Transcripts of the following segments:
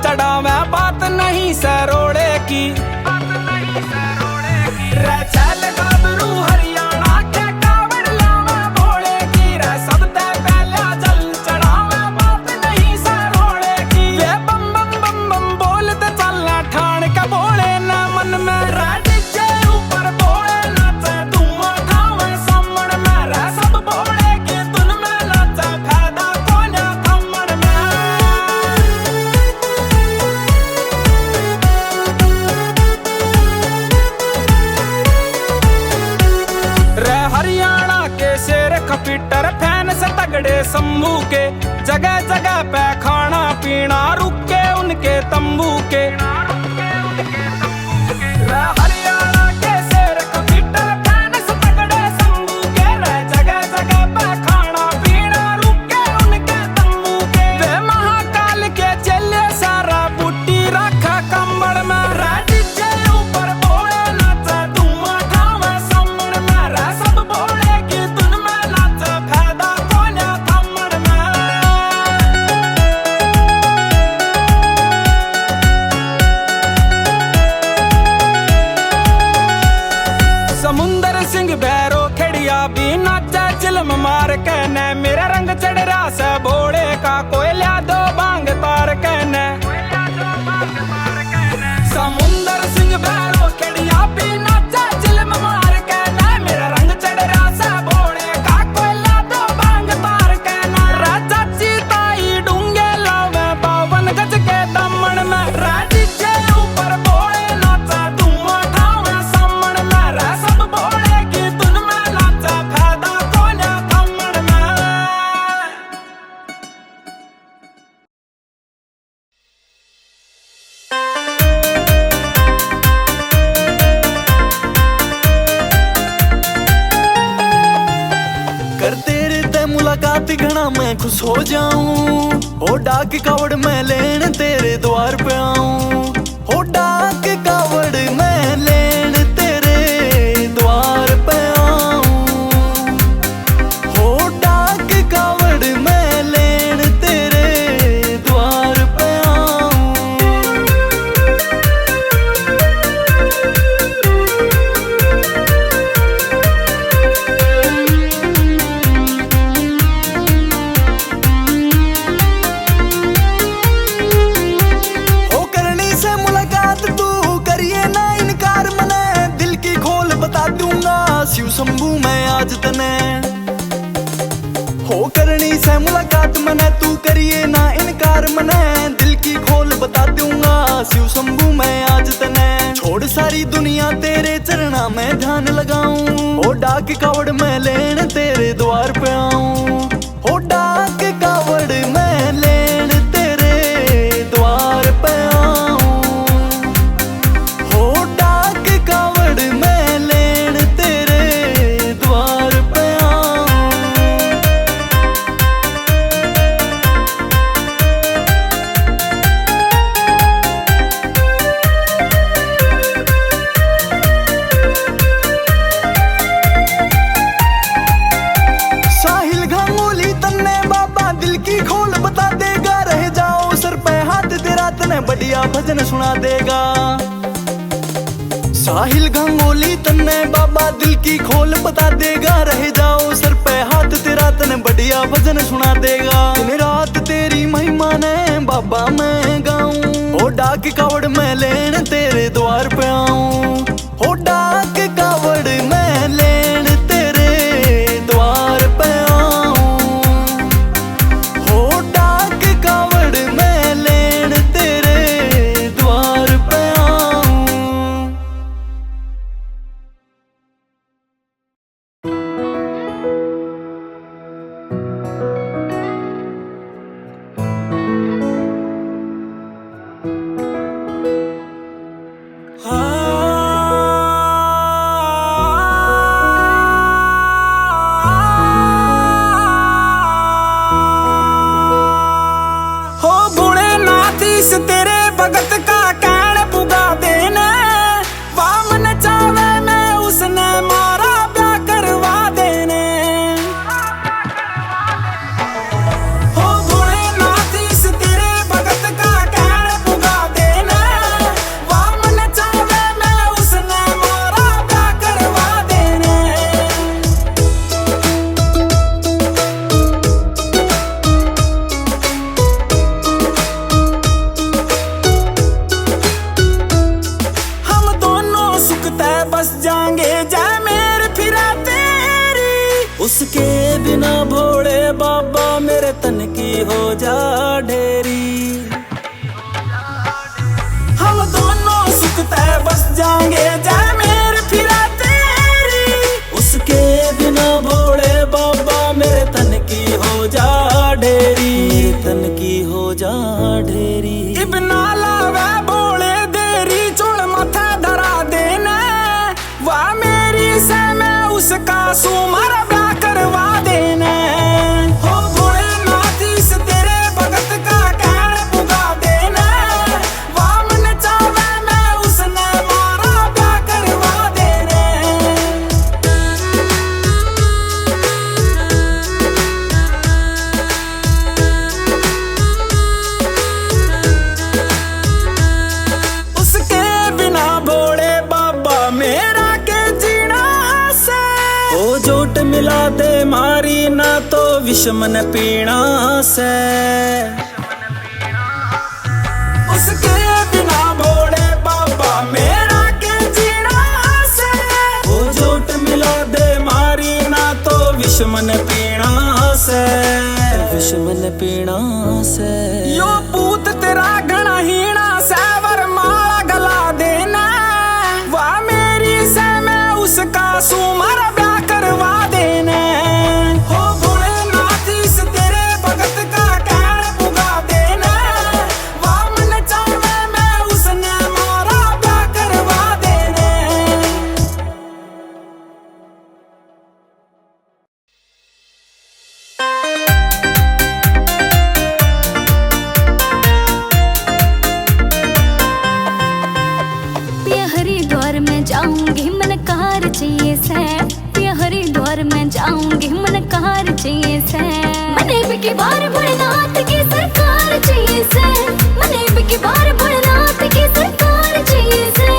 चढ़ावे बात नहीं सरोड़े की। रे चल गाबरू हरियाणा के कावड़ लावा भोले की। रे सबसे पहले जल चढ़ावे बात नहीं सरोड़े की। वे बम बम बम बम बोलते चलना ठाण का बोले ना मन में। रे डीजे ऊपर बोले नाचे धुआं उठावे सामण में। रे सब बोले की धुन में नाचे फायदा कोन्या थमण में। रे हरियाणा के शेर खपीटर फैन से तगड़े शंभू के। जगह जगह पे खाना पीना रुके उनके तंबू के। रे हरियाणा के शेर खपीटर फैन से तगड़े शंभू के। रे जगह जगह पे खाना पीना रुके उनके तंबू के। वे महाकाल के चले सारा बूटी रखा कंबल में। रे डीजे ऊपर बोले नाचे धुआं उठावे सामण में। रे सब बोले की धुन में नाचे फायदा कोन्या थमण में। समुंदर सिंह भैरो खड़िया भी नाचा चिलम मार कहने। मेरा रंग चढ़ रहा से भोले का कोयला दो बांग तार कहने। समुंदर सिंह भैरो खड़िया भी नाचा चिलम मार कहने। मेरा रंग चढ़ रहा से भोले का कोयला दो बांग तार कहने। राजा चीताई डूंगे लावे 52 गज के दमन में। राजी के ऊपर बोले नाचा धुआं उठावे सामण में। रे सब बोले की धुन में नाचा फायदा कोन्या थमण में। कर तेरे ते मुलाकात घना मैं खुश हो जाऊं। हो डाक कावड़ मैं लेन तेरे द्वार पे आऊं। हो डाक कावड़ मैं लेन तेरे द्वार पे आऊं। हो डाक कावड़ मैं लेन तेरे द्वार पे आऊं। हो करनी से मुलाकात तू करिए ना इनकार मने। दिल की खोल बता दूंगा शिव शंभू मैं आज तने। हो करनी से मुलाकात मने तू करिए ना इनकार मने। दिल की खोल बता दूंगा शिव शंभू मैं आज तने। छोड़ सारी दुनिया तेरे चरणा में ध्यान लगाऊं। हो डाक कावड़ मैं लेन तेरे द्वार पे आऊं। हो डाक कावड़ मैं लेन तेरे द्वार पे आऊं। हो डाक कावड़ मैं लेन तेरे द्वार पे आऊं। साहिल गांगुली तन्ने बाबा दिल की खोल बता देगा। रह जाओ सर पे हाथ तेरा तने बढ़िया भजन सुना देगा। साहिल गांगुली तन्ने बाबा दिल की खोल बता देगा। रह जाओ सर पे हाथ तेरा तने बढ़िया भजन सुना देगा। दिन रात तेरी महिमा ने बाबा मैं गाऊं। हो डाक कावड़ मैं लेन तेरे द्वार पे आऊं। हो डाक कावड़ मैं लेन तेरे द्वार पे आऊं। हो डाक कावड़ मैं लेन तेरे द्वार पे आऊं। हाँ उसके बिना भोले बाबा मेरे तन की हो जा ढेरी। हम दोनों सुखते बस जाएंगे जय मेरे फिरा तेरी। उसके बिना भोले बाबा मेरे तन की हो जा ढेरी, मेरे तन की हो जा ढेरी। इबना लावे भोले देरी चुड़ माथा धरा देना, वाह मेरी से मैं उसका सुमर ब्याह करवा देना। हो भोलेनाथ इस तेरे भगत का कहन पुगा देना, वाह मन चावे मैं उसने मारा ब्याह करवा देना। उसके बिना भोले बाबा मेरा के जीना से, ओ जोट मिला दे मारी ना तो विषमन पीना से। उसके बिना भोले बाबा मेरा के जीना से, ओ जोट मिला दे मारी ना तो विषमन पीना से, विषमन पीना से। यो पूत तेरा घना हीना सैवर माला गला देना, वाह मेरी से मैं उसका सुमर ब्याह करवा देना। हो भोलेनाथ इस तेरे भगत का कहन पुगा देना, वाह मन चावे मैं उसने मारा ब्याह करवा देना। पिया हरिद्वार में जाऊंगी मन कार चाहिए से, पिया हरिद्वार में जाऊंगी मन कार चाहिए से। मने बिकी बार भोलेनाथ की सरकार चाहिए से, मने बिकी बार भोलेनाथ की सरकार चाहिए से।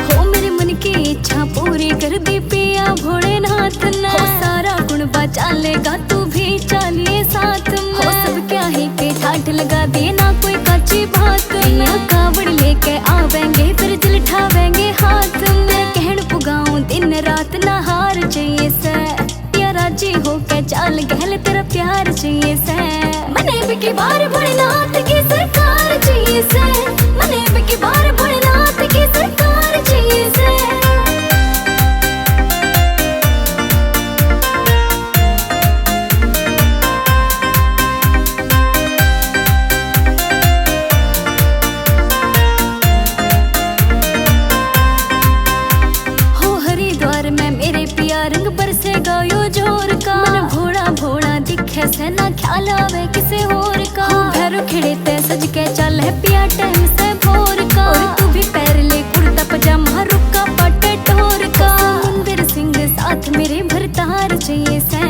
हो मेरे मन की इच्छा पूरी कर दी पिया भोलेनाथ ने, हो सारा गुण बचा लेगा तू भी चलिए साथ में। हो सब क्या ही के ठाठ लगा देना कोई कच्ची बात में, कावड़ लेके आवेंगे फिर जल ठावेंगे हाथ में। कहन पुगाऊं दिन रात नहार चाहिए से, या राजी होके चाल गहल तेरा प्यार चाहिए से। मने बिकी बार भोलेनाथ की सरकार चाहिए से, मने बिकी बार भोलेनाथ की सरकार चाहिए से। हो हरिद्वार में मेरे पिया रंग बरसेगा यो जोर का, मन भोला भोला दिखे से ना ख्याल आवे किसे और का। भैरो खिड़े ते सज के चल है पिया टाइम से भोर का, और तू भी पैर ले कुर्ता पजामा रुका पटे टोर का। समुंदर सिंह साथ मेरे भरतार चाहिए से,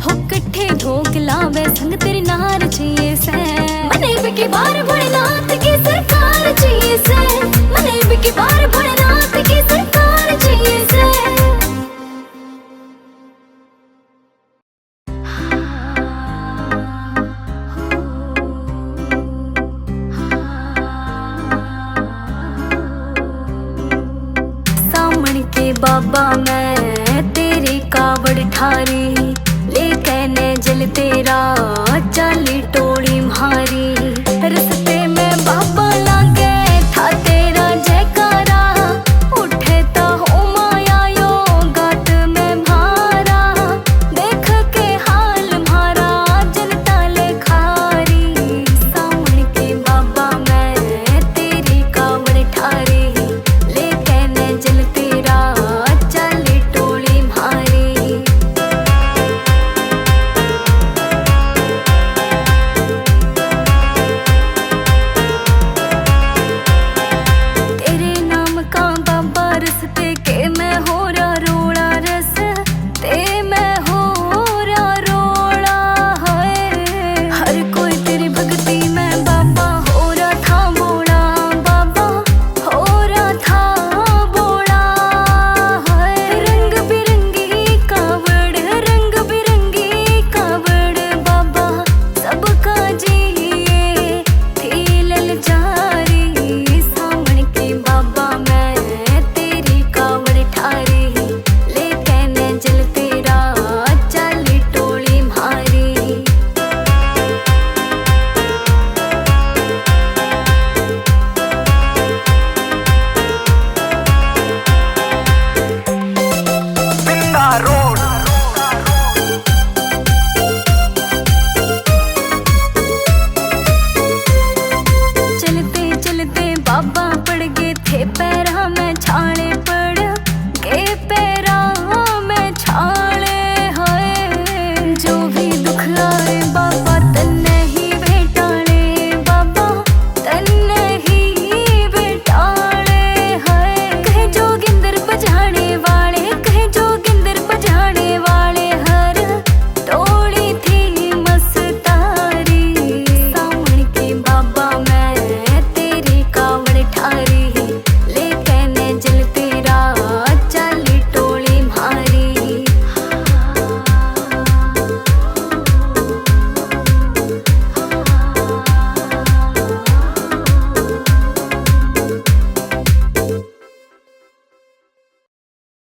हो कट्ठे ढोक लावे संग तेरी नार चाहिए से। मने बिकी बार भोलेनाथ की सरकार चाहिए से, मने बिकी बार भोलेनाथ की सरकार चाहिए से। सामण के बाबा मैं तेरी कावड़ ठारी, लेके ने जल तेरा चाली टोली म्हारी। रस्ते में बाबा लागे था तेरा जयकारा, उठे तो हो माया यो गात में भारा। देख के हाल म्हारा जनता ले खारी, सामण के बाबा मैं तेरी कावड़ ठारी, लेके ने जल तेरा चाली टोली म्हारी। मैं छाले